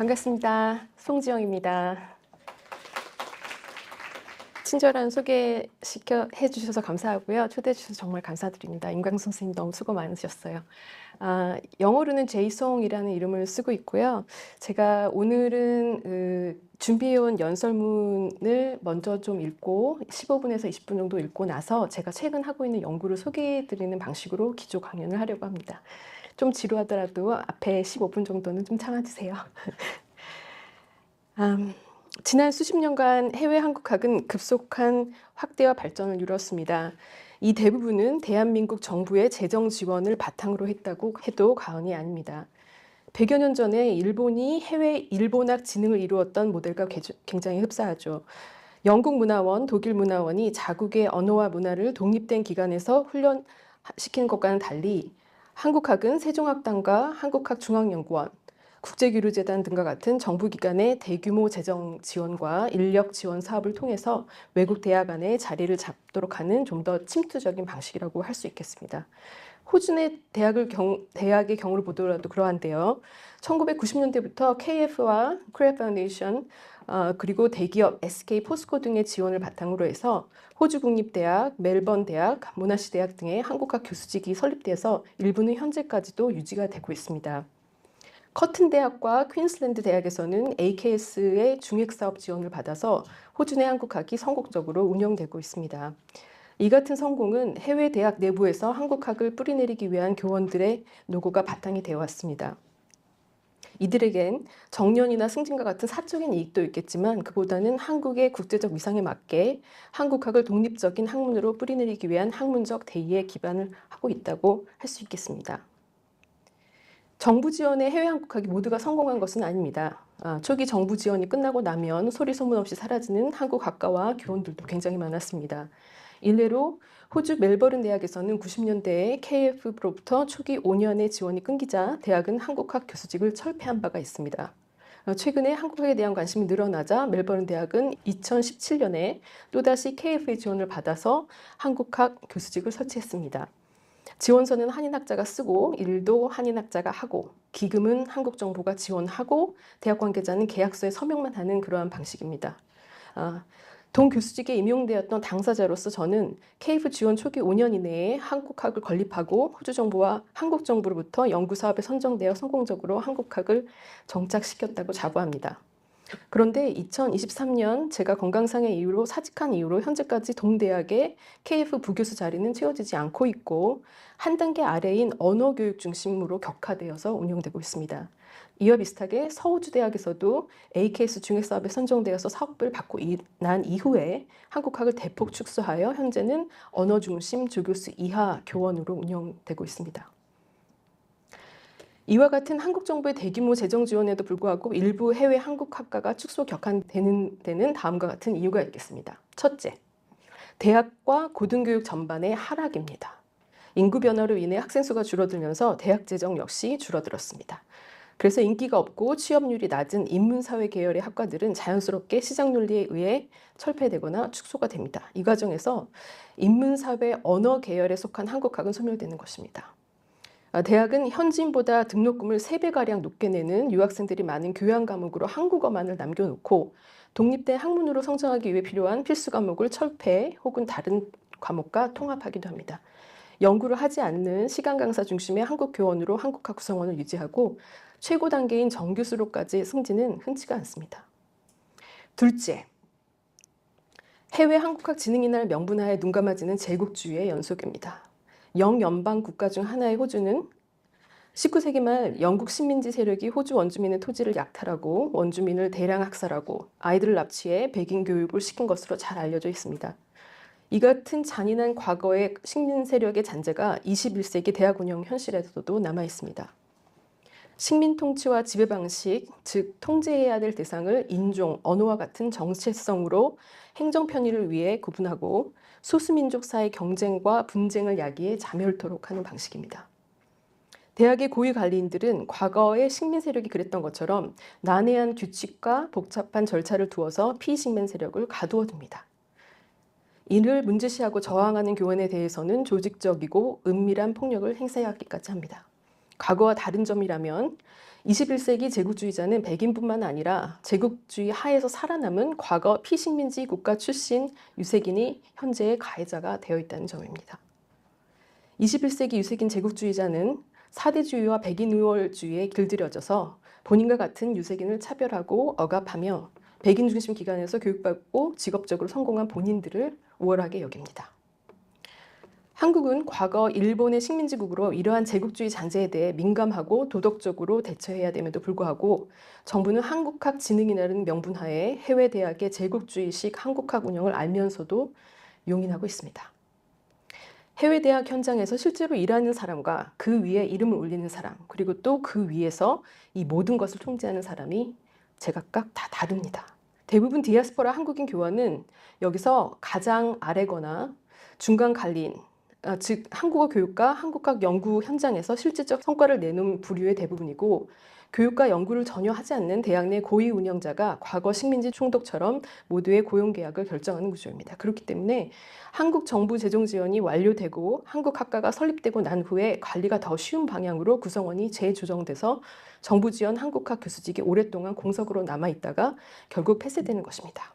반갑습니다. 송지영입니다. 친절한 해주셔서 감사하고요. 초대해 주셔서 정말 감사드립니다. 임광 선생님 너무 수고 많으셨어요. 영어로는 제이송이라는 이름을 쓰고 있고요. 제가 오늘은 준비해온 연설문을 먼저 좀 읽고 15분에서 20분 정도 읽고 나서 제가 최근 하고 있는 연구를 소개해 드리는 방식으로 기조 강연을 하려고 합니다. 좀 지루하더라도 앞에 15분 정도는 좀 참아주세요. 지난 수십 년간 해외 한국학은 급속한 확대와 발전을 이루었습니다. 이 대부분은 대한민국 정부의 재정 지원을 바탕으로 했다고 해도 과언이 아닙니다. 100여 년 전에 일본이 해외 일본학 진흥을 이루었던 모델과 굉장히 흡사하죠. 영국 문화원, 독일 문화원이 자국의 언어와 문화를 독립된 기관에서 훈련시키는 것과는 달리 한국학은 세종학당과 한국학중앙연구원, 국제교류재단 등과 같은 정부기관의 대규모 재정 지원과 인력 지원 사업을 통해서 외국 대학 안에 자리를 잡도록 하는 좀 더 침투적인 방식이라고 할 수 있겠습니다. 호주의 대학의 경우를 보더라도 그러한데요. 1990년대부터 KF와 크레 파운데이션, 그리고 대기업 SK 포스코 등의 지원을 바탕으로 해서 호주 국립대학, 멜번 대학, 모나시 대학 등의 한국학 교수직이 설립돼서 일부는 현재까지도 유지가 되고 있습니다. 커튼 대학과 퀸슬랜드 대학에서는 AKS의 중액사업 지원을 받아서 호주 내 한국학이 성공적으로 운영되고 있습니다. 이 같은 성공은 해외 대학 내부에서 한국학을 뿌리내리기 위한 교원들의 노고가 바탕이 되어 왔습니다. 이들에겐 정년이나 승진과 같은 사적인 이익도 있겠지만 그보다는 한국의 국제적 위상에 맞게 한국학을 독립적인 학문으로 뿌리내리기 위한 학문적 대의에 기반을 하고 있다고 할 수 있겠습니다. 정부 지원의 해외 한국학이 모두가 성공한 것은 아닙니다. 초기 정부 지원이 끝나고 나면 소리 소문 없이 사라지는 한국 학과와 교원들도 굉장히 많았습니다. 일례로 호주 멜버른 대학에서는 90년대에 KF로부터 초기 5년의 지원이 끊기자 대학은 한국학 교수직을 철폐한 바가 있습니다. 최근에 한국학에 대한 관심이 늘어나자 멜버른 대학은 2017년에 또다시 KF의 지원을 받아서 한국학 교수직을 설치했습니다. 지원서는 한인학자가 쓰고 일도 한인학자가 하고 기금은 한국 정부가 지원하고 대학 관계자는 계약서에 서명만 하는 그러한 방식입니다. 동 교수직에 임용되었던 당사자로서 저는 KF 지원 초기 5년 이내에 한국학을 건립하고 호주 정부와 한국 정부로부터 연구사업에 선정되어 성공적으로 한국학을 정착시켰다고 자부합니다. 그런데 2023년 제가 건강상의 이유로 사직한 이후로 현재까지 동대학의 KF 부교수 자리는 채워지지 않고 있고 한 단계 아래인 언어교육 중심으로 격화되어서 운영되고 있습니다. 이와 비슷하게 서호주대학에서도 AKS 중액사업에 선정되어서 사업을 받고 난 이후에 한국학을 대폭 축소하여 현재는 언어 중심 조교수 이하 교원으로 운영되고 있습니다. 이와 같은 한국 정부의 대규모 재정 지원에도 불구하고 일부 해외 한국학과가 축소 격한되는 데는 다음과 같은 이유가 있겠습니다. 첫째, 대학과 고등교육 전반의 하락입니다. 인구 변화로 인해 학생 수가 줄어들면서 대학 재정 역시 줄어들었습니다. 그래서 인기가 없고 취업률이 낮은 인문사회 계열의 학과들은 자연스럽게 시장 논리에 의해 철폐되거나 축소가 됩니다. 이 과정에서 인문사회 언어 계열에 속한 한국학은 소멸되는 것입니다. 대학은 현지인보다 등록금을 3배가량 높게 내는 유학생들이 많은 교양 과목으로 한국어만을 남겨놓고 독립된 학문으로 성장하기 위해 필요한 필수 과목을 철폐 혹은 다른 과목과 통합하기도 합니다. 연구를 하지 않는 시간 강사 중심의 한국 교원으로 한국학 구성원을 유지하고 최고 단계인 정교수로까지 승진은 흔치가 않습니다. 둘째, 해외 한국학 진흥이날 명분하에 눈감아지는 제국주의의 연속입니다. 영연방 국가 중 하나의 호주는 19세기 말 영국 식민지 세력이 호주 원주민의 토지를 약탈하고 원주민을 대량 학살하고 아이들을 납치해 백인 교육을 시킨 것으로 잘 알려져 있습니다. 이 같은 잔인한 과거의 식민 세력의 잔재가 21세기 대학 운영 현실에서도 남아 있습니다. 식민 통치와 지배 방식, 즉 통제해야 될 대상을 인종, 언어와 같은 정체성으로 행정 편의를 위해 구분하고 소수민족 사이 경쟁과 분쟁을 야기해 자멸토록 하는 방식입니다. 대학의 고위 관리인들은 과거의 식민 세력이 그랬던 것처럼 난해한 규칙과 복잡한 절차를 두어서 피식민 세력을 가두어둡니다. 이를 문제시하고 저항하는 교원에 대해서는 조직적이고 은밀한 폭력을 행사하기까지 합니다. 과거와 다른 점이라면 21세기 제국주의자는 백인뿐만 아니라 제국주의 하에서 살아남은 과거 피식민지 국가 출신 유색인이 현재의 가해자가 되어 있다는 점입니다. 21세기 유색인 제국주의자는 사대주의와 백인 우월주의에 길들여져서 본인과 같은 유색인을 차별하고 억압하며 백인 중심 기관에서 교육받고 직업적으로 성공한 본인들을 우월하게 여깁니다. 한국은 과거 일본의 식민지국으로 이러한 제국주의 잔재에 대해 민감하고 도덕적으로 대처해야 됨에도 불구하고 정부는 한국학진흥이라는 명분하에 해외 대학의 제국주의식 한국학 운영을 알면서도 용인하고 있습니다. 해외 대학 현장에서 실제로 일하는 사람과 그 위에 이름을 올리는 사람, 그리고 또 그 위에서 이 모든 것을 통제하는 사람이 제각각 다 다릅니다. 대부분 디아스포라 한국인 교원은 여기서 가장 아래거나 중간 관리인, 즉 한국어 교육과 한국학 연구 현장에서 실질적 성과를 내는 부류의 대부분이고, 교육과 연구를 전혀 하지 않는 대학 내 고위 운영자가 과거 식민지 총독처럼 모두의 고용계약을 결정하는 구조입니다. 그렇기 때문에 한국 정부 재정 지원이 완료되고 한국학과가 설립되고 난 후에 관리가 더 쉬운 방향으로 구성원이 재조정돼서 정부 지원 한국학 교수직이 오랫동안 공석으로 남아있다가 결국 폐쇄되는 것입니다.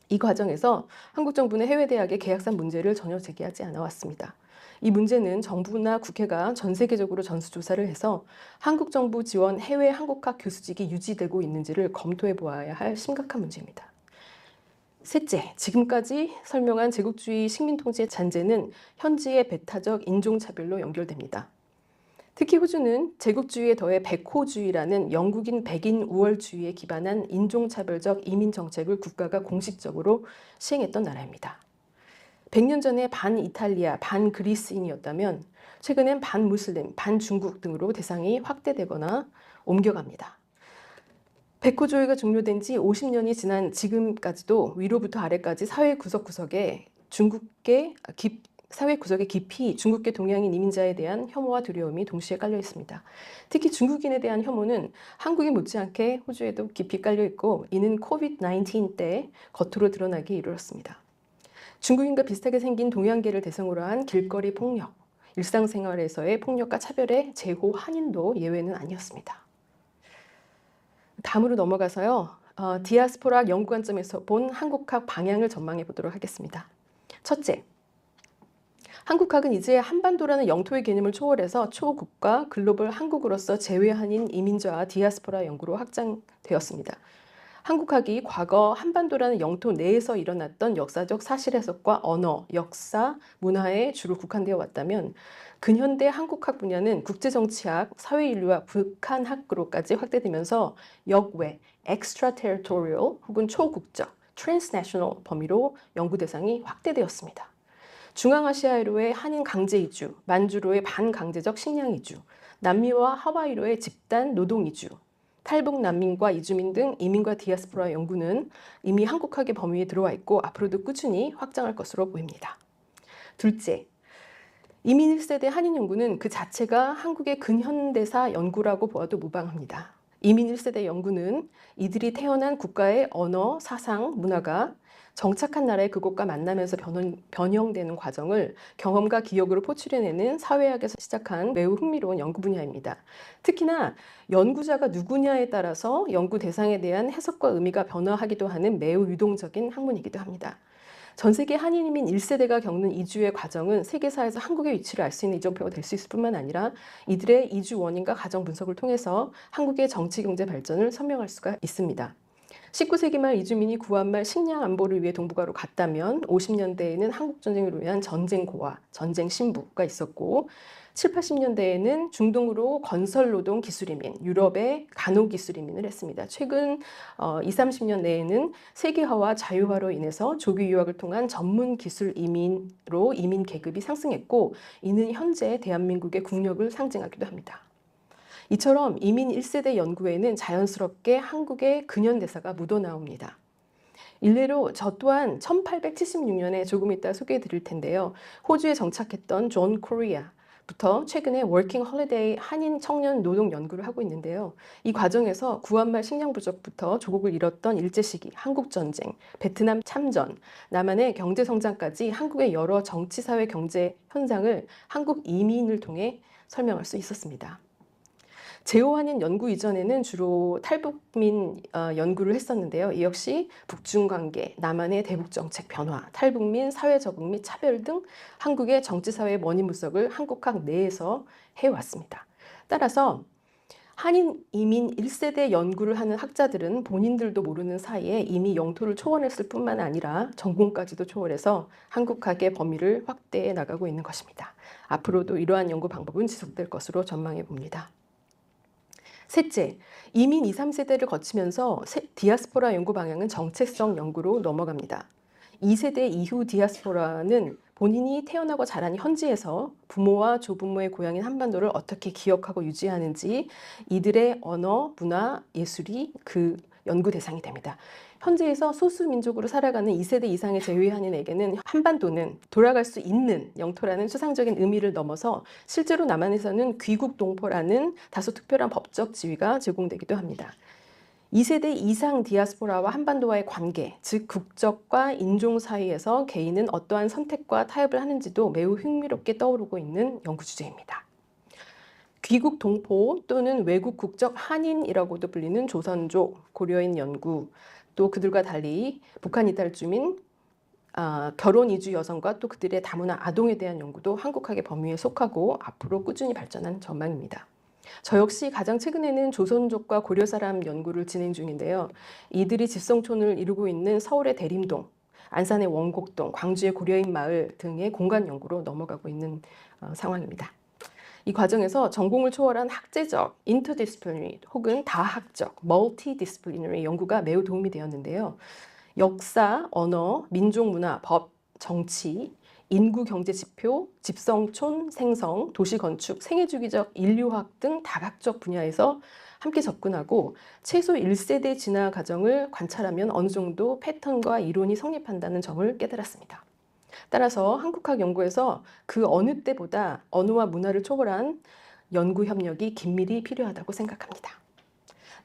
이 과정에서 한국 정부는 해외 대학의 계약상 문제를 전혀 제기하지 않아 왔습니다. 이 문제는 정부나 국회가 전 세계적으로 전수조사를 해서 한국 정부 지원 해외 한국학 교수직이 유지되고 있는지를 검토해 보아야 할 심각한 문제입니다. 셋째, 지금까지 설명한 제국주의 식민통제 잔재는 현지의 배타적 인종차별로 연결됩니다. 특히 호주는 제국주의에 더해 백호주의라는 영국인 백인 우월주의에 기반한 인종차별적 이민정책을 국가가 공식적으로 시행했던 나라입니다. 100년 전에 반 이탈리아, 반 그리스인이었다면 최근엔 반 무슬림, 반 중국 등으로 대상이 확대되거나 옮겨갑니다. 백호주의가 종료된 지 50년이 지난 지금까지도 위로부터 아래까지 사회 구석구석에 사회 구석에 깊이 중국계 동양인 이민자에 대한 혐오와 두려움이 동시에 깔려 있습니다. 특히 중국인에 대한 혐오는 한국에 못지않게 호주에도 깊이 깔려 있고, 이는 코비드-19 때 겉으로 드러나기 이르렀습니다. 중국인과 비슷하게 생긴 동양계를 대상으로 한 길거리 폭력, 일상생활에서의 폭력과 차별의 제호 한인도 예외는 아니었습니다. 다음으로 넘어가서요. 디아스포라 연구 관점에서 본 한국학 방향을 전망해 보도록 하겠습니다. 첫째, 한국학은 이제 한반도라는 영토의 개념을 초월해서 초국가 글로벌 한국으로서 재외한인 이민자와 디아스포라 연구로 확장되었습니다. 한국학이 과거 한반도라는 영토 내에서 일어났던 역사적 사실 해석과 언어, 역사, 문화에 주로 국한되어 왔다면, 근현대 한국학 분야는 국제정치학, 사회인류학, 북한학으로까지 확대되면서 역외, extraterritorial 혹은 초국적, transnational 범위로 연구 대상이 확대되었습니다. 중앙아시아로의 한인 강제 이주, 만주로의 반강제적 식량 이주, 남미와 하와이로의 집단 노동 이주, 탈북 난민과 이주민 등 이민과 디아스포라 연구는 이미 한국학의 범위에 들어와 있고 앞으로도 꾸준히 확장할 것으로 보입니다. 둘째, 이민 1세대 한인 연구는 그 자체가 한국의 근현대사 연구라고 보아도 무방합니다. 이민 1세대 연구는 이들이 태어난 국가의 언어, 사상, 문화가 정착한 나라의 그곳과 만나면서 변형되는 과정을 경험과 기억으로 포출해내는 사회학에서 시작한 매우 흥미로운 연구 분야입니다. 특히나 연구자가 누구냐에 따라서 연구 대상에 대한 해석과 의미가 변화하기도 하는 매우 유동적인 학문이기도 합니다. 전 세계 한인 이민 1세대가 겪는 이주의 과정은 세계사에서 한국의 위치를 알 수 있는 이정표가 될 수 있을 뿐만 아니라 이들의 이주 원인과 가정 분석을 통해서 한국의 정치 경제 발전을 설명할 수가 있습니다. 19세기 말 이주민이 구한말 식량 안보를 위해 동북아로 갔다면 50년대에는 한국전쟁을 위한 전쟁고와 전쟁 신부가 있었고, 7, 80년대에는 중동으로 건설노동 기술이민, 유럽의 간호기술이민을 했습니다. 최근 20, 30년 내에는 세계화와 자유화로 인해서 조기 유학을 통한 전문 기술 이민으로 이민 계급이 상승했고, 이는 현재 대한민국의 국력을 상징하기도 합니다. 이처럼 이민 1세대 연구에는 자연스럽게 한국의 근현대사가 묻어나옵니다. 일례로 저 또한 1876년에 조금 이따 소개해 드릴 텐데요. 호주에 정착했던 존 코리아, 부터 최근에 워킹 홀리데이 한인 청년 노동 연구를 하고 있는데요. 이 과정에서 구한말 식량 부족부터 조국을 잃었던 일제시기, 한국전쟁, 베트남 참전, 남한의 경제성장까지 한국의 여러 정치, 사회, 경제 현상을 한국 이민을 통해 설명할 수 있었습니다. 제호한인 연구 이전에는 주로 탈북민 연구를 했었는데요. 이 역시 북중 관계, 남한의 대북 정책 변화, 탈북민 사회 적응 및 차별 등 한국의 정치 사회의 원인 분석을 한국학 내에서 해왔습니다. 따라서 한인 이민 1세대 연구를 하는 학자들은 본인들도 모르는 사이에 이미 영토를 초월했을 뿐만 아니라 전공까지도 초월해서 한국학의 범위를 확대해 나가고 있는 것입니다. 앞으로도 이러한 연구 방법은 지속될 것으로 전망해 봅니다. 셋째, 이민 2, 3세대를 거치면서 디아스포라 연구 방향은 정체성 연구로 넘어갑니다. 2세대 이후 디아스포라는 본인이 태어나고 자란 현지에서 부모와 조부모의 고향인 한반도를 어떻게 기억하고 유지하는지 이들의 언어, 문화, 예술이 그 연구 대상이 됩니다. 현지에서 소수민족으로 살아가는 2세대 이상의 제외한인에게는 한반도는 돌아갈 수 있는 영토라는 추상적인 의미를 넘어서 실제로 남한에서는 귀국동포라는 다소 특별한 법적 지위가 제공되기도 합니다. 2세대 이상 디아스포라와 한반도와의 관계, 즉 국적과 인종 사이에서 개인은 어떠한 선택과 타협을 하는지도 매우 흥미롭게 떠오르고 있는 연구 주제입니다. 귀국 동포 또는 외국 국적 한인이라고도 불리는 조선족, 고려인 연구, 또 그들과 달리 북한 이탈 주민, 결혼 이주 여성과 또 그들의 다문화 아동에 대한 연구도 한국학의 범위에 속하고 앞으로 꾸준히 발전하는 전망입니다. 저 역시 가장 최근에는 조선족과 고려 사람 연구를 진행 중인데요. 이들이 집성촌을 이루고 있는 서울의 대림동, 안산의 원곡동, 광주의 고려인 마을 등의 공간 연구로 넘어가고 있는 상황입니다. 이 과정에서 전공을 초월한 학제적, interdisciplinary 혹은 다학적, multidisciplinary 연구가 매우 도움이 되었는데요. 역사, 언어, 민족 문화, 법, 정치, 인구 경제 지표, 집성촌 생성, 도시 건축, 생애주기적 인류학 등 다각적 분야에서 함께 접근하고 최소 1세대 진화 과정을 관찰하면 어느 정도 패턴과 이론이 성립한다는 점을 깨달았습니다. 따라서 한국학 연구에서 그 어느 때보다 언어와 문화를 초월한 연구 협력이 긴밀히 필요하다고 생각합니다.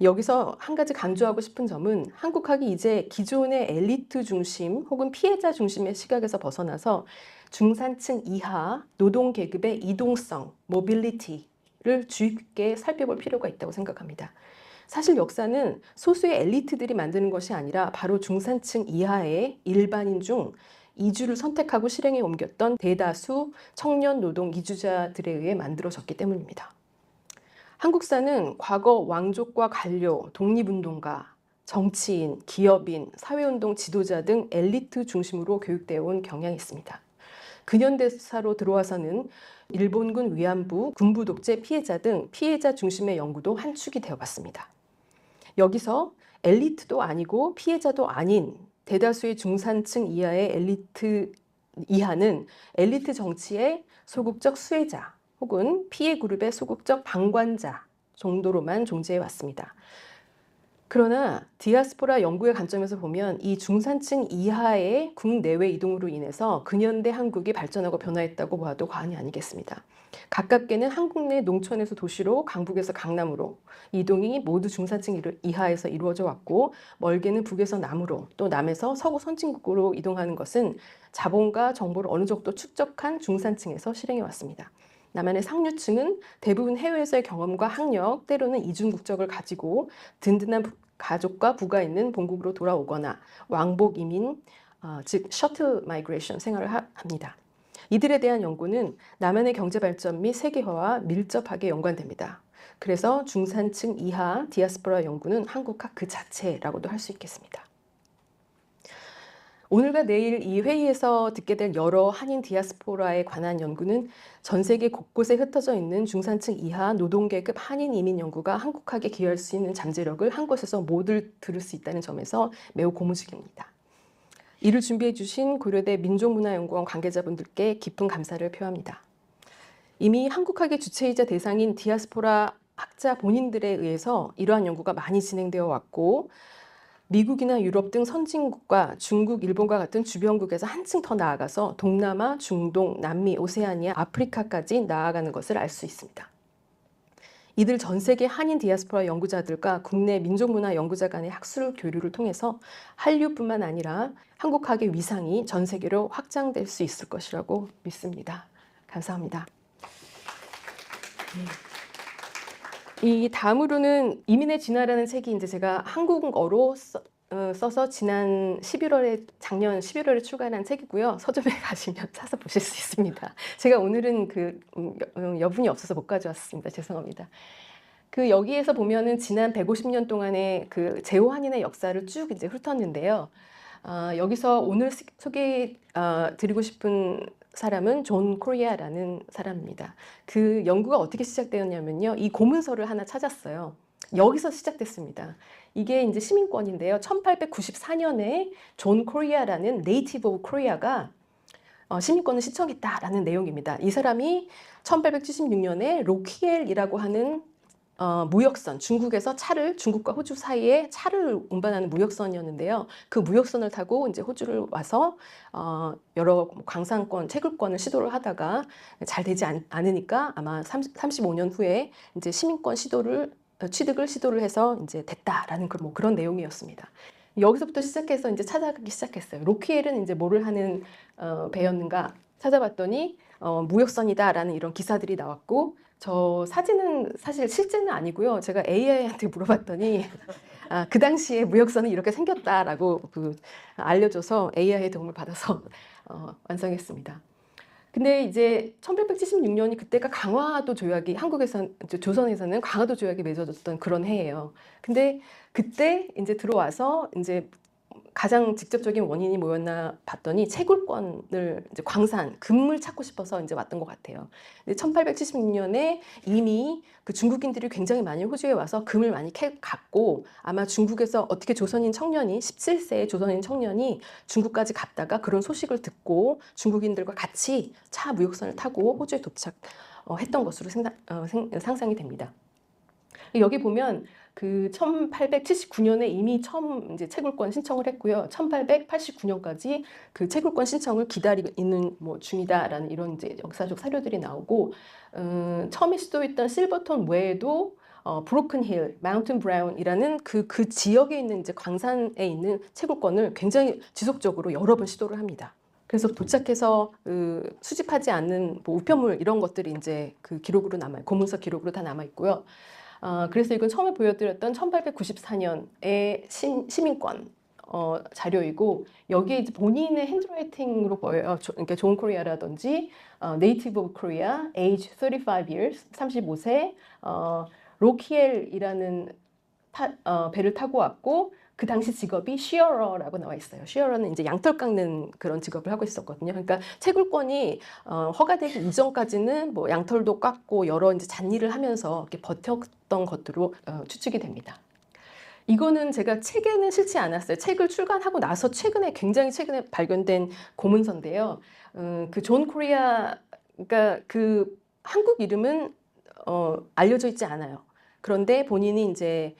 여기서 한 가지 강조하고 싶은 점은 한국학이 이제 기존의 엘리트 중심 혹은 피해자 중심의 시각에서 벗어나서 중산층 이하 노동 계급의 이동성, 모빌리티를 주의 깊게 살펴볼 필요가 있다고 생각합니다. 사실 역사는 소수의 엘리트들이 만드는 것이 아니라 바로 중산층 이하의 일반인 중 이주를 선택하고 실행에 옮겼던 대다수 청년 노동 이주자들에 의해 만들어졌기 때문입니다. 한국사는 과거 왕족과 관료, 독립운동가, 정치인, 기업인, 사회운동 지도자 등 엘리트 중심으로 교육되어 온 경향이 있습니다. 근현대사로 들어와서는 일본군 위안부, 군부 독재 피해자 등 피해자 중심의 연구도 한 축이 되어봤습니다. 여기서 엘리트도 아니고 피해자도 아닌 대다수의 중산층 이하의 엘리트 이하는 엘리트 정치의 소극적 수혜자 혹은 피해 그룹의 소극적 방관자 정도로만 존재해 왔습니다. 그러나 디아스포라 연구의 관점에서 보면 이 중산층 이하의 국내외 이동으로 인해서 근현대 한국이 발전하고 변화했다고 봐도 과언이 아니겠습니다. 가깝게는 한국 내 농촌에서 도시로, 강북에서 강남으로 이동이 모두 중산층 이하에서 이루어져 왔고, 멀게는 북에서 남으로, 또 남에서 서구 선진국으로 이동하는 것은 자본과 정보를 어느 정도 축적한 중산층에서 실행해 왔습니다. 남한의 상류층은 대부분 해외에서의 경험과 학력, 때로는 이중 국적을 가지고 든든한 가족과 부가 있는 본국으로 돌아오거나 왕복 이민, 즉 셔틀 마이그레이션 생활을 합니다. 이들에 대한 연구는 남한의 경제 발전 및 세계화와 밀접하게 연관됩니다. 그래서 중산층 이하 디아스포라 연구는 한국학 그 자체라고도 할 수 있겠습니다. 오늘과 내일 이 회의에서 듣게 될 여러 한인 디아스포라에 관한 연구는 전 세계 곳곳에 흩어져 있는 중산층 이하 노동계급 한인 이민 연구가 한국학에 기여할 수 있는 잠재력을 한 곳에서 모두 들을 수 있다는 점에서 매우 고무적입니다. 이를 준비해 주신 고려대 민족문화연구원 관계자분들께 깊은 감사를 표합니다. 이미 한국학의 주체이자 대상인 디아스포라 학자 본인들에 의해서 이러한 연구가 많이 진행되어 왔고, 미국이나 유럽 등 선진국과 중국, 일본과 같은 주변국에서 한층 더 나아가서 동남아, 중동, 남미, 오세아니아, 아프리카까지 나아가는 것을 알 수 있습니다. 이들 전 세계 한인 디아스포라 연구자들과 국내 민족문화 연구자 간의 학술 교류를 통해서 한류뿐만 아니라 한국학의 위상이 전 세계로 확장될 수 있을 것이라고 믿습니다. 감사합니다. 이 다음으로는 이민의 진화라는 책이 이제 제가 한국어로 써서 작년 11월에 출간한 책이고요. 서점에 가시면 사서 보실 수 있습니다. 제가 오늘은 여분이 없어서 못 가져왔습니다. 죄송합니다. 여기에서 보면은 지난 150년 동안의 제호한인의 역사를 쭉 이제 훑었는데요. 여기서 오늘 소개 드리고 싶은 사람은 존 코리아라는 사람입니다. 그 연구가 어떻게 시작되었냐면요. 이 고문서를 하나 찾았어요. 여기서 시작됐습니다. 이게 이제 시민권인데요. 1894년에 존 코리아라는 네이티브 오브 코리아가 시민권을 신청했다라는 내용입니다. 이 사람이 1876년에 로키엘이라고 하는 무역선, 중국에서 중국과 호주 사이에 차를 운반하는 무역선이었는데요. 그 무역선을 타고 이제 호주를 와서 여러 광산권, 채굴권을 시도를 하다가 잘 되지 않으니까 아마 35년 후에 이제 시민권 취득을 시도를 해서 이제 됐다라는 그런 내용이었습니다. 여기서부터 시작해서 이제 찾아가기 시작했어요. 로키엘은 이제 뭐를 하는 배였는가 찾아봤더니 무역선이다라는 이런 기사들이 나왔고, 저 사진은 사실 실제는 아니고요. 제가 AI한테 물어봤더니 그 당시에 무역선은 이렇게 생겼다라고 알려줘서 AI의 도움을 받아서 완성했습니다. 근데 이제 1876년이 그때가 강화도 조약이 조선에서는 강화도 조약이 맺어졌던 그런 해예요. 근데 그때 이제 들어와서 이제 가장 직접적인 원인이 뭐였나 봤더니 채굴권을 이제 금을 찾고 싶어서 이제 왔던 것 같아요. 1876년에 이미 중국인들이 굉장히 많이 호주에 와서 금을 많이 갔고, 아마 중국에서 어떻게 17세의 조선인 청년이 중국까지 갔다가 그런 소식을 듣고 중국인들과 같이 차 무역선을 타고 호주에 도착했던 것으로 상상이 됩니다. 여기 보면 1879년에 이미 처음 이제 채굴권 신청을 했고요. 1889년까지 그 채굴권 신청을 기다리고 있는 중이다라는 이런 이제 역사적 사료들이 나오고, 처음에 시도했던 실버톤 외에도 브로큰 힐, 마운틴 브라운이라는 그 지역에 있는 이제 광산에 있는 채굴권을 굉장히 지속적으로 여러 번 시도를 합니다. 그래서 도착해서 수집하지 않는 우편물 이런 것들이 이제 기록으로 고문서 기록으로 다 남아 있고요. 그래서 이건 처음에 보여드렸던 1894년의 시민권 자료이고, 여기에 이제 본인의 핸드라이팅으로 보여요. 그러니까 존 코리아라든지 네이티브 오브 코리아, age 35 years, 35세, 로키엘이라는 배를 타고 왔고, 그 당시 직업이 쉬어러라고 나와 있어요. 쉬어러는 이제 양털 깎는 그런 직업을 하고 있었거든요. 그러니까 채굴권이 허가되기 이전까지는 양털도 깎고 여러 이제 잔일을 하면서 이렇게 버텼던 것으로 추측이 됩니다. 이거는 제가 책에는 실지 않았어요. 책을 출간하고 나서 굉장히 최근에 발견된 고문서인데요. 존 코리아, 그러니까 한국 이름은 알려져 있지 않아요. 그런데 본인이 이제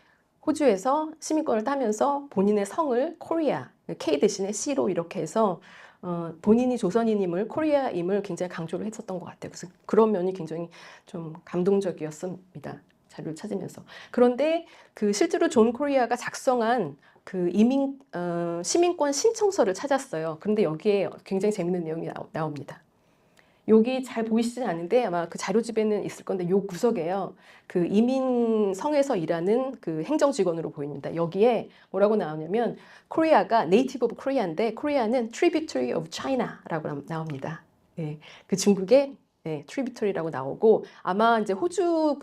호주에서 시민권을 따면서 본인의 성을 코리아, K 대신에 C로 이렇게 해서 본인이 조선인임을, 코리아임을 굉장히 강조를 했었던 것 같아요. 그래서 그런 면이 굉장히 좀 감동적이었습니다. 자료를 찾으면서. 그런데 실제로 존 코리아가 작성한 시민권 신청서를 찾았어요. 그런데 여기에 굉장히 재밌는 내용이 나옵니다. 여기 잘 보이시진 않는데 아마 자료집에는 있을 건데, 요 구석에요. 이민성에서 일하는 행정직원으로 보입니다. 여기에 뭐라고 나오냐면, 코리아가 네이티브 오브 코리아인데, 코리아는 tributary of China라고 나옵니다. 네, 중국의 트리뷰터리라고 나오고, 아마 이제 호주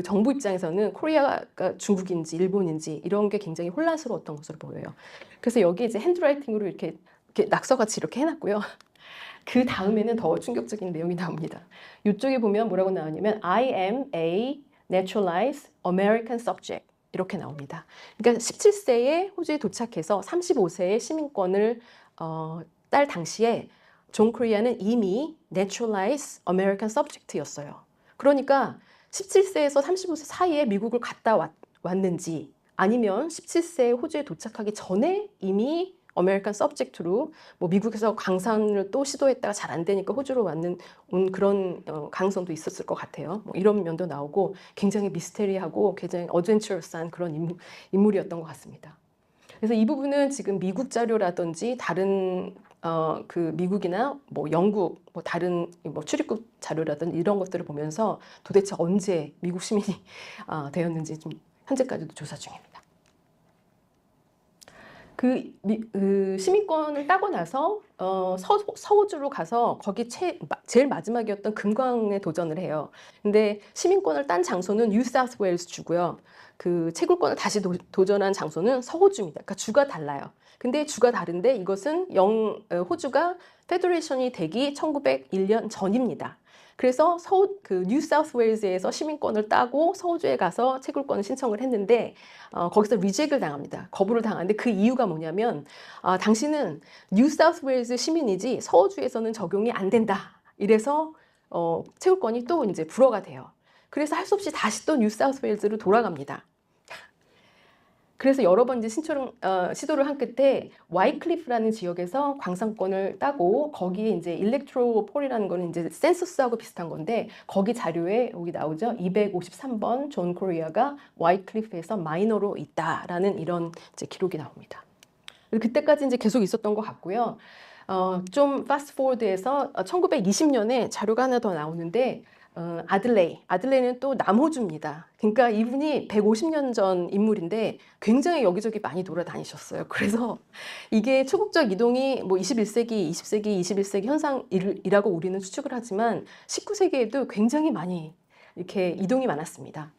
정부 입장에서는 코리아가 중국인지 일본인지 이런 게 굉장히 혼란스러웠던 것으로 보여요. 그래서 여기 이제 핸드라이팅으로 이렇게 낙서같이 이렇게 해놨고요. 그 다음에는 더 충격적인 내용이 나옵니다. 이쪽에 보면 뭐라고 나오냐면 I am a naturalized American subject 이렇게 나옵니다. 그러니까 17세에 호주에 도착해서 35세의 시민권을 딸 당시에 존 코리아는 이미 naturalized American subject였어요. 그러니까 17세에서 35세 사이에 미국을 갔다 왔는지, 아니면 17세에 호주에 도착하기 전에 이미 아메리칸 서브젝트로 뭐 미국에서 강산을 또 시도했다가 잘 안 되니까 호주로 온 그런 가능성도 있었을 것 같아요. 뭐 이런 면도 나오고 굉장히 미스테리하고 굉장히 어드벤처러스한 그런 인물이었던 것 같습니다. 그래서 이 부분은 지금 미국 자료라든지 다른 그 미국이나 뭐 영국 뭐 다른 뭐 출입국 자료라든지 이런 것들을 보면서 도대체 언제 미국 시민이 되었는지 좀 현재까지도 조사 중입니다. 그 시민권을 따고 나서 서호주로 가서 거기 제일 마지막이었던 금광에 도전을 해요. 근데 시민권을 딴 장소는 뉴사우스웨일스 주고요. 그 채굴권을 다시 도전한 장소는 서호주입니다. 그러니까 주가 달라요. 근데 주가 다른데 이것은 호주가 페더레이션이 되기 1901년 전입니다. 그래서 그 뉴사우스웨일즈에서 시민권을 따고 서호주에 가서 채굴권을 신청을 했는데 거기서 리젝을 당합니다. 거부를 당하는데 그 이유가 뭐냐면 당신은 뉴사우스웨일즈 시민이지 서호주에서는 적용이 안 된다. 이래서 채굴권이 또 이제 불허가 돼요. 그래서 할 수 없이 다시 또 뉴사우스웨일즈로 돌아갑니다. 그래서 여러 번 이제 시도를 한 끝에 와이클리프라는 지역에서 광산권을 따고 거기에 이제 일렉트로폴이라는 거는 이제 센서스하고 비슷한 건데 거기 자료에 여기 나오죠. 253번 존 코리아가 와이클리프에서 마이너로 있다라는 이런 이제 기록이 나옵니다. 그때까지 이제 계속 있었던 것 같고요. 좀 파스트 포워드해서 1920년에 자료가 하나 더 나오는데 아들레이는 또 남호주입니다. 그러니까 이분이 150년 전 인물인데 굉장히 여기저기 많이 돌아다니셨어요. 그래서 이게 초국적 이동이 뭐 21세기, 20세기, 21세기 현상이라고 우리는 추측을 하지만 19세기에도 굉장히 많이 이렇게 이동이 많았습니다.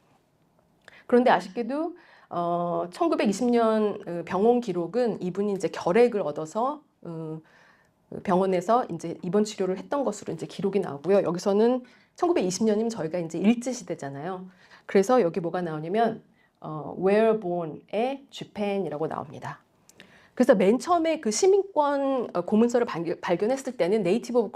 그런데 아쉽게도 1920년 병원 기록은 이분이 이제 결핵을 얻어서 병원에서 이제 입원 치료를 했던 것으로 이제 기록이 나오고요. 여기서는 1920년이면 저희가 이제 일제 시대잖아요. 그래서 여기 뭐가 나오냐면 where born의 Japan이라고 나옵니다. 그래서 맨 처음에 그 시민권 고문서를 발견했을 때는 네이티브 오브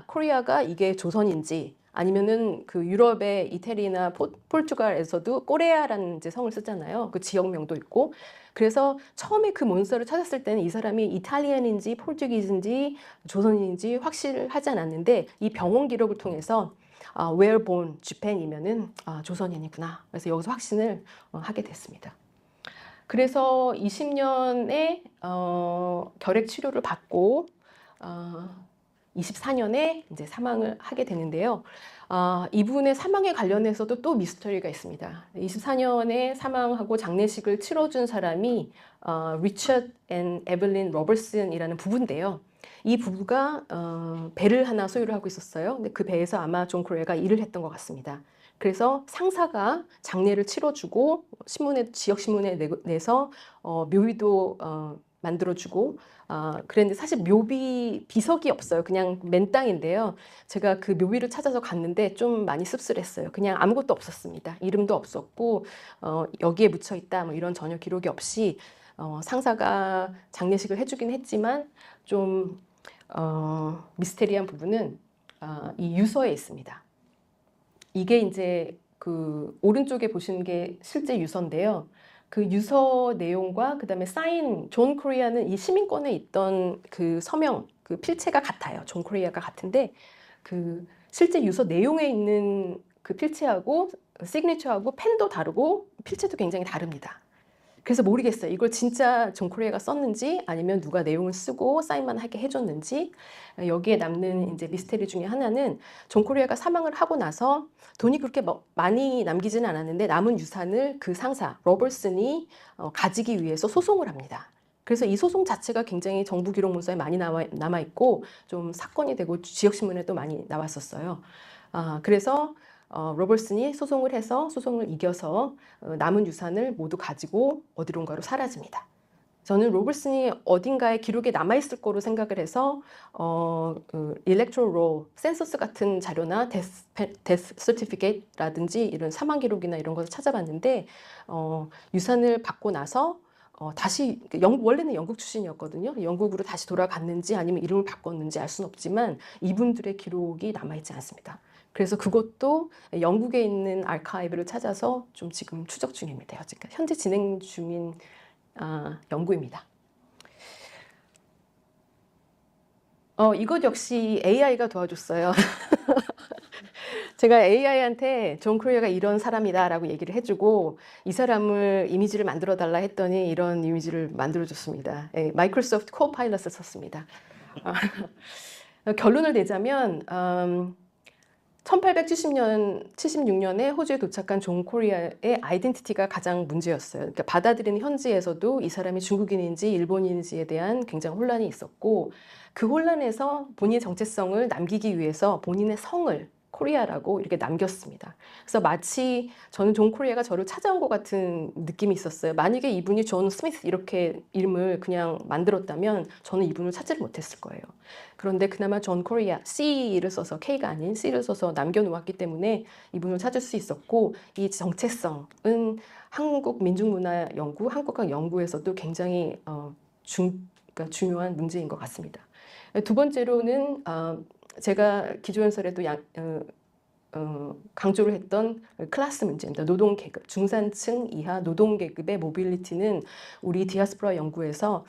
코리아가 이게 조선인지 아니면은 그 유럽의 이태리나 포르투갈에서도 꼬레아라는 이제 성을 쓰잖아요. 그 지역명도 있고. 그래서 처음에 그 문서를 찾았을 때는 이 사람이 이탈리안인지 포르투기즈인지 조선인지 확실하지 않았는데 이 병원 기록을 통해서 where born Japan이면은 조선인이구나. 그래서 여기서 확신을 하게 됐습니다. 그래서 20년에 결핵 치료를 받고 24년에 이제 사망을 하게 되는데요. 이분의 사망에 관련해서도 또 미스터리가 있습니다. 24년에 사망하고 장례식을 치러준 사람이 리처드 앤 에블린 로버슨이라는 부부인데요. 이 부부가 배를 하나 소유를 하고 있었어요. 근데 그 배에서 아마 존 코리아가 일을 했던 것 같습니다. 그래서 상사가 장례를 치러주고 지역 신문에 내서 묘비도 만들어주고 그랬는데 사실 묘비 비석이 없어요. 그냥 맨 땅인데요. 제가 그 묘비를 찾아서 갔는데 좀 많이 씁쓸했어요. 그냥 아무것도 없었습니다. 이름도 없었고 여기에 묻혀 있다 뭐 이런 전혀 기록이 없이 상사가 장례식을 해주긴 했지만 좀 미스테리한 부분은 이 유서에 있습니다. 이게 이제 그 오른쪽에 보시는 게 실제 유서인데요. 그 유서 내용과 그다음에 사인 존 코리아는 이 시민권에 있던 그 서명 그 필체가 같아요. 존 코리아가 같은데 그 실제 유서 내용에 있는 그 필체하고 시그니처하고 펜도 다르고 필체도 굉장히 다릅니다. 그래서 모르겠어요. 이걸 진짜 존 코리아가 썼는지 아니면 누가 내용을 쓰고 사인만 하게 해줬는지. 여기에 남는 이제 미스테리 중에 하나는 존 코리아가 사망을 하고 나서 돈이 그렇게 많이 남기지는 않았는데 남은 유산을 그 상사 로버슨이 가지기 위해서 소송을 합니다. 그래서 이 소송 자체가 굉장히 정부 기록 문서에 많이 남아 있고 좀 사건이 되고 지역신문에도 많이 나왔었어요. 그래서 로버슨이 소송을 해서 소송을 이겨서 남은 유산을 모두 가지고 어디론가로 사라집니다. 저는 로버슨이 어딘가에 기록에 남아있을 거로 생각을 해서 일렉트럴 롤, 센서스 같은 자료나 데스 서티피케이트라든지 이런 사망 기록이나 이런 것을 찾아봤는데 유산을 받고 나서 다시 원래는 영국 출신이었거든요. 영국으로 다시 돌아갔는지 아니면 이름을 바꿨는지 알 수는 없지만 이분들의 기록이 남아있지 않습니다. 그래서 그것도 영국에 있는 아카이브를 찾아서 좀 지금 추적 중입니다. 현재 진행 중인 연구입니다. 이것 역시 AI가 도와줬어요. 제가 AI한테 존 코리아가 이런 사람이다라고 얘기를 해주고 이 사람을 이미지를 만들어 달라 했더니 이런 이미지를 만들어줬습니다. 마이크로소프트 코파일럿을 썼습니다. 결론을 내자면 1876년에 호주에 도착한 존 코리아의 아이덴티티가 가장 문제였어요. 그러니까 받아들이는 현지에서도 이 사람이 중국인인지 일본인지에 대한 굉장히 혼란이 있었고 그 혼란에서 본인의 정체성을 남기기 위해서 본인의 성을 코리아라고 이렇게 남겼습니다. 그래서 마치 저는 존 코리아가 저를 찾아온 것 같은 느낌이 있었어요. 만약에 이분이 존 스미스 이렇게 이름을 그냥 만들었다면 저는 이분을 찾지를 못했을 거예요. 그런데 그나마 존 코리아, C를 써서 K가 아닌 C를 써서 남겨놓았기 때문에 이분을 찾을 수 있었고 이 정체성은 한국 민중문화 연구, 한국학 연구에서도 굉장히 그러니까 중요한 문제인 것 같습니다. 두 번째로는 제가 기조연설에도 강조를 했던 클래스 문제입니다. 노동계급, 중산층 이하 노동계급의 모빌리티는 우리 디아스포라 연구에서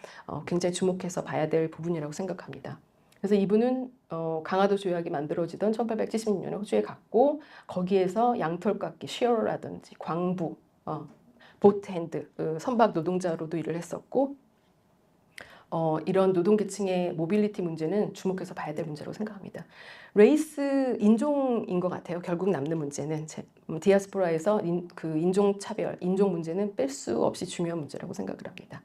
굉장히 주목해서 봐야 될 부분이라고 생각합니다. 그래서 이분은 강화도 조약이 만들어지던 1876년에 호주에 갔고 거기에서 양털깎기, 쉬어라든지 광부, 보트핸드, 선박 노동자로도 일을 했었고 이런 노동계층의 모빌리티 문제는 주목해서 봐야 될 문제라고 생각합니다. 레이스, 인종인 것 같아요. 결국 남는 문제는 디아스포라에서 인종차별, 인종 문제는 뺄 수 없이 중요한 문제라고 생각을 합니다.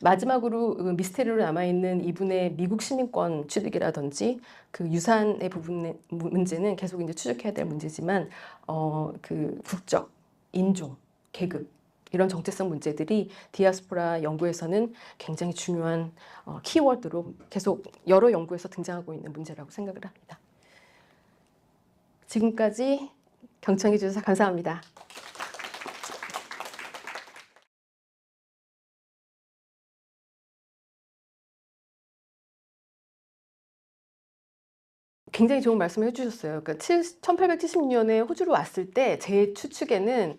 마지막으로 미스테리로 남아있는 이분의 미국 시민권 취득이라든지 그 유산의 부분의 문제는 계속 이제 추적해야 될 문제지만 그 국적, 인종, 계급 이런 정체성 문제들이 디아스포라 연구에서는 굉장히 중요한 키워드로 계속 여러 연구에서 등장하고 있는 문제라고 생각을 합니다. 지금까지 경청해 주셔서 감사합니다. 굉장히 좋은 말씀을 해주셨어요. 그러니까 1876년에 호주로 왔을 때 제 추측에는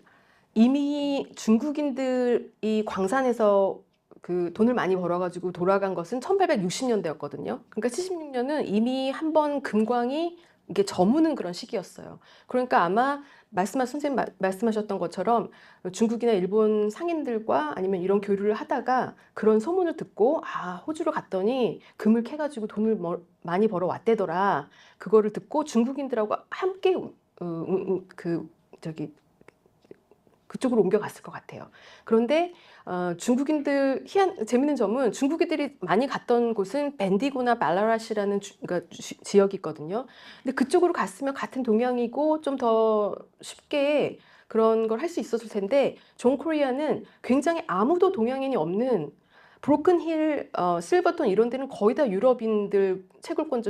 이미 중국인들이 광산에서 그 돈을 많이 벌어가지고 돌아간 것은 1860년대였거든요. 그러니까 76년은 이미 한번 금광이 이게 저무는 그런 시기였어요. 그러니까 아마 선생님 말씀하셨던 것처럼 중국이나 일본 상인들과 아니면 이런 교류를 하다가 그런 소문을 듣고 호주로 갔더니 금을 캐가지고 돈을 많이 벌어 왔대더라. 그거를 듣고 중국인들하고 함께 그쪽으로 옮겨갔을 것 같아요. 그런데 중국인들 재밌는 점은 중국인들이 많이 갔던 곳은 밴디고나 발라라시라는 그러니까 지역이 있거든요. 근데 그쪽으로 갔으면 같은 동양이고 좀 더 쉽게 그런 걸 할 수 있었을 텐데 존 코리아는 굉장히 아무도 동양인이 없는 브로큰 힐, 실버톤 이런 데는 거의 다 유럽인들 채굴권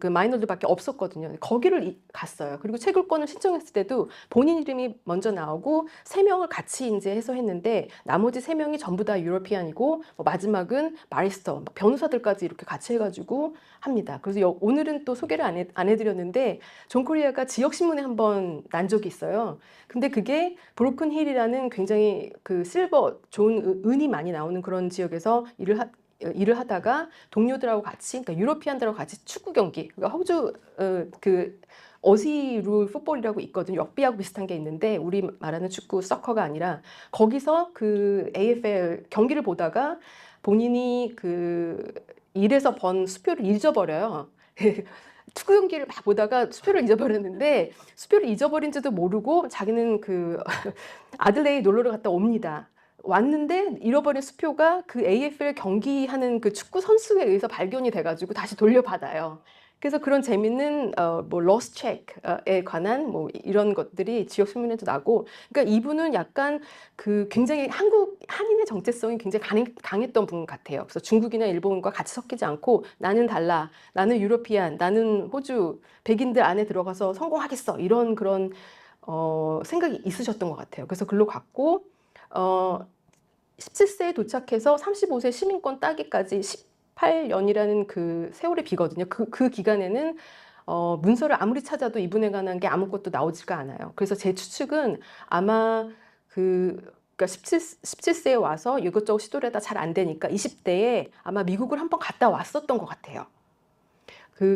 그 마이너들밖에 없었거든요. 거기를 갔어요. 그리고 채굴권을 신청했을 때도 본인 이름이 먼저 나오고 3명을 같이 이제 해서 했는데 나머지 3명이 전부 다 유러피안이고 마지막은 바리스터, 변호사들까지 이렇게 같이 해가지고 합니다. 그래서 오늘은 또 소개를 안 해드렸는데 존 코리아가 지역신문에 한번 난 적이 있어요. 근데 그게 브로큰 힐이라는 굉장히 그 실버 좋은 은이 많이 나오는 그런 지역에서 일을 하다가 동료들하고 같이, 그러니까 유러피안들하고 같이 축구 경기, 그러니까 호주 그 어시 룰 풋볼이라고 있거든요. 럭비하고 비슷한 게 있는데 우리 말하는 축구 서커가 아니라 거기서 그 AFL 경기를 보다가 본인이 그 일에서 번 수표를 잊어버려요. 축구 경기를 막 보다가 수표를 잊어버렸는데 수표를 잊어버린지도 모르고 자기는 그 아들레이 놀러를 갔다 옵니다. 왔는데 잃어버린 수표가 그 AFL 경기하는 그 축구 선수에 의해서 발견이 돼가지고 다시 돌려받아요. 그래서 그런 재밌는 뭐 로스 체크에 관한 뭐 이런 것들이 지역 신문에도 나고, 그러니까 이분은 약간 그 굉장히 한국 한인의 정체성이 굉장히 강했던 분 같아요. 그래서 중국이나 일본과 같이 섞이지 않고 나는 달라, 나는 유러피안, 나는 호주 백인들 안에 들어가서 성공하겠어 이런 그런 생각이 있으셨던 것 같아요. 그래서 글로 갔고 17세에 도착해서 35세 시민권 따기까지 18년이라는 그 세월이 비거든요. 그 기간에는 문서를 아무리 찾아도 이분에 관한 게 아무것도 나오지가 않아요. 그래서 제 추측은 아마 그러니까 17세에 와서 이것저것 시도를 하다 잘 안 되니까 20대에 아마 미국을 한번 갔다 왔었던 것 같아요.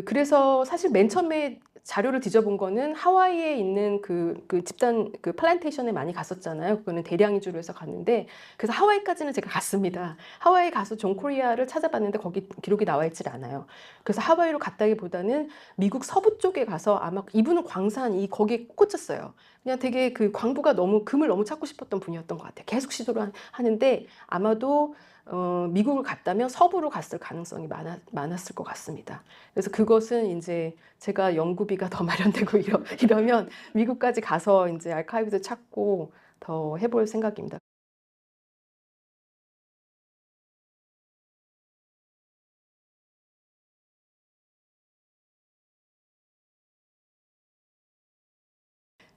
그래서 사실 맨 처음에 자료를 뒤져본 거는 하와이에 있는 그 집단 플랜테이션에 많이 갔었잖아요. 그거는 대량이주로 해서 갔는데, 그래서 하와이까지는 제가 갔습니다. 하와이 가서 존 코리아를 찾아봤는데 거기 기록이 나와 있질 않아요. 그래서 하와이로 갔다기보다는 미국 서부 쪽에 가서 아마 이분은 거기에 꽂혔어요. 그냥 되게 그 광부가 금을 너무 찾고 싶었던 분이었던 것 같아요. 계속 시도를 하는데 아마도 미국을 갔다면 서부로 갔을 가능성이 많았을 것 같습니다. 그래서 그것은 이제 제가 연구비가 더 마련되고 이러면 미국까지 가서 이제 아카이브도 찾고 더 해볼 생각입니다.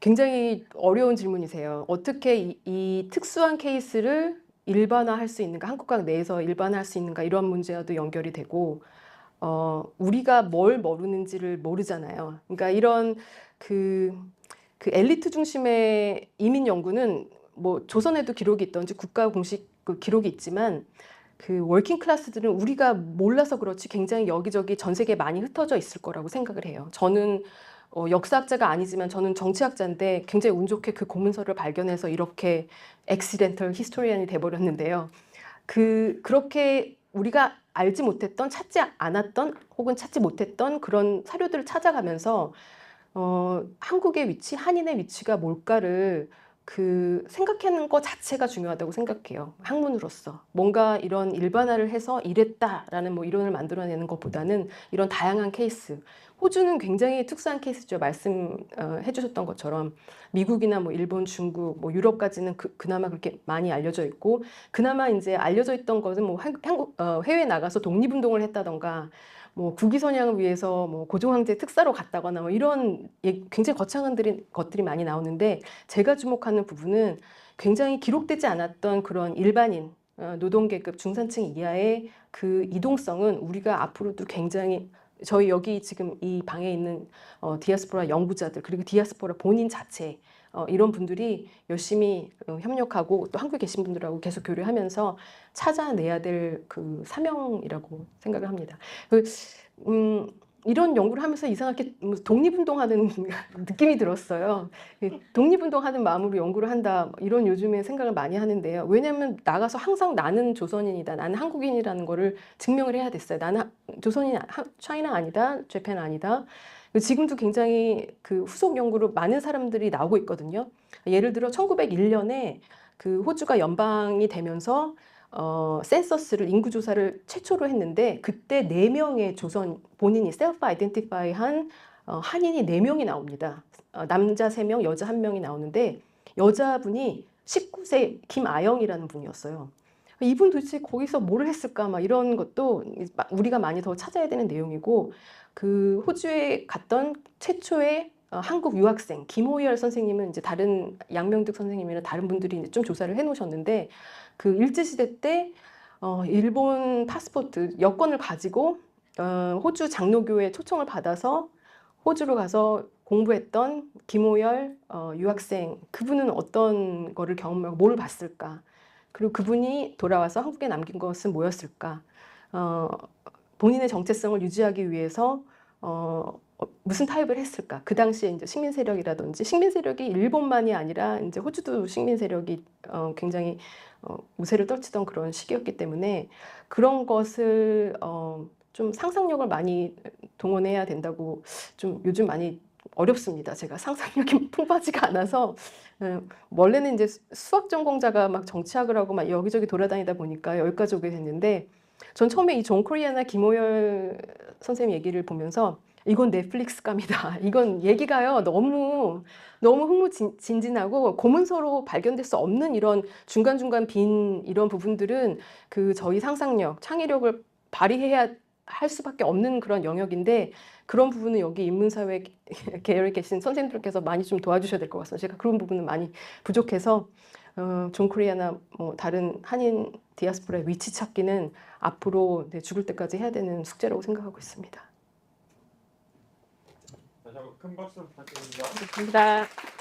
굉장히 어려운 질문이세요. 어떻게 이 특수한 케이스를 일반화할 수 있는가, 한국학 내에서 일반화할 수 있는가, 이런 문제와도 연결이 되고, 우리가 뭘 모르는지를 모르잖아요. 그러니까 이런 그, 그 엘리트 중심의 이민 연구는 뭐 조선에도 기록이 있던지 국가 공식 그 기록이 있지만, 그 워킹 클래스들은 우리가 몰라서 그렇지 굉장히 여기저기 전 세계에 많이 흩어져 있을 거라고 생각을 해요. 저는 역사학자가 아니지만 저는 정치학자인데 굉장히 운 좋게 그 고문서를 발견해서 이렇게 엑시덴털 히스토리안이 돼버렸는데요. 그렇게 우리가 알지 못했던, 찾지 않았던, 혹은 찾지 못했던 그런 사료들을 찾아가면서 한국의 위치, 한인의 위치가 뭘까를 생각하는 것 자체가 중요하다고 생각해요. 학문으로서. 뭔가 이런 일반화를 해서 이랬다라는 뭐 이론을 만들어내는 것보다는 이런 다양한 케이스. 호주는 굉장히 특수한 케이스죠. 말씀해 주셨던 것처럼 미국이나 뭐 일본, 중국, 뭐 유럽까지는 그나마 그렇게 많이 알려져 있고, 그나마 이제 알려져 있던 것은 뭐 해외에 나가서 독립운동을 했다던가, 뭐 국위 선양을 위해서 뭐 고종 황제 특사로 갔다거나 뭐 이런 굉장히 거창한 것들이 많이 나오는데, 제가 주목하는 부분은 굉장히 기록되지 않았던 그런 일반인, 노동계급 중산층 이하의 그 이동성은 우리가 앞으로도 굉장히, 저희 여기 지금 이 방에 있는 디아스포라 연구자들, 그리고 디아스포라 본인 자체, 이런 분들이 열심히 협력하고 또 한국에 계신 분들하고 계속 교류하면서 찾아내야 될 그 사명이라고 생각을 합니다. 음, 이런 연구를 하면서 이상하게 독립운동하는 느낌이 들었어요. 독립운동하는 마음으로 연구를 한다, 이런 요즘에 생각을 많이 하는데요. 왜냐하면 나가서 항상 나는 조선인이다, 나는 한국인이라는 거를 증명을 해야 됐어요. 나는 조선인, 차이나 아니다, 재팬 아니다. 지금도 굉장히 그 후속 연구로 많은 사람들이 나오고 있거든요. 예를 들어 1901년에 그 호주가 연방이 되면서 센서스를, 인구조사를 최초로 했는데, 그때 4명의 조선 본인이 셀프 아이덴티파이 한 한인이 4명이 나옵니다. 남자 3명, 여자 1명이 나오는데, 여자분이 19세 김아영이라는 분이었어요. 이분 도대체 거기서 뭘 했을까, 막 이런 것도 우리가 많이 더 찾아야 되는 내용이고, 그 호주에 갔던 최초의 한국 유학생 김호열 선생님은 이제 다른 양명득 선생님이나 다른 분들이 이제 좀 조사를 해놓으셨는데, 그 일제시대 때 일본 파스포트 여권을 가지고 호주 장로교회 초청을 받아서 호주로 가서 공부했던 김호열 유학생, 그분은 어떤 거를 경험하고 뭘 봤을까? 그리고 그분이 돌아와서 한국에 남긴 것은 뭐였을까? 어, 본인의 정체성을 유지하기 위해서 무슨 타협을 했을까? 그 당시에 이제 식민 세력이라든지, 식민 세력이 일본만이 아니라 이제 호주도 식민 세력이 굉장히 우세를 떨치던 그런 시기였기 때문에, 그런 것을 좀 상상력을 많이 동원해야 된다고, 좀 요즘 많이 어렵습니다. 제가 상상력이 풍부하지가 않아서. 원래는 이제 수학 전공자가 막 정치학을 하고 막 여기저기 돌아다니다 보니까 여기까지 오게 됐는데, 전 처음에 이 존 코리아나 김호열 선생님 얘기를 보면서 이건 넷플릭스감이다. 이건 얘기가요, 너무 흥무진진하고 고문서로 발견될 수 없는 이런 중간중간 빈 이런 부분들은 저희 상상력, 창의력을 발휘해야 할 수밖에 없는 그런 영역인데, 그런 부분은 여기 인문사회 계열에 계신 선생님들께서 많이 좀 도와주셔야 될 것 같습니다. 제가 그런 부분은 많이 부족해서 존 코리아나 뭐 다른 한인 디아스포라의 위치 찾기는 앞으로 죽을 때까지 해야 되는 숙제라고 생각하고 있습니다. 다시 한번 큰 박수 부탁드립니다. 감사합니다.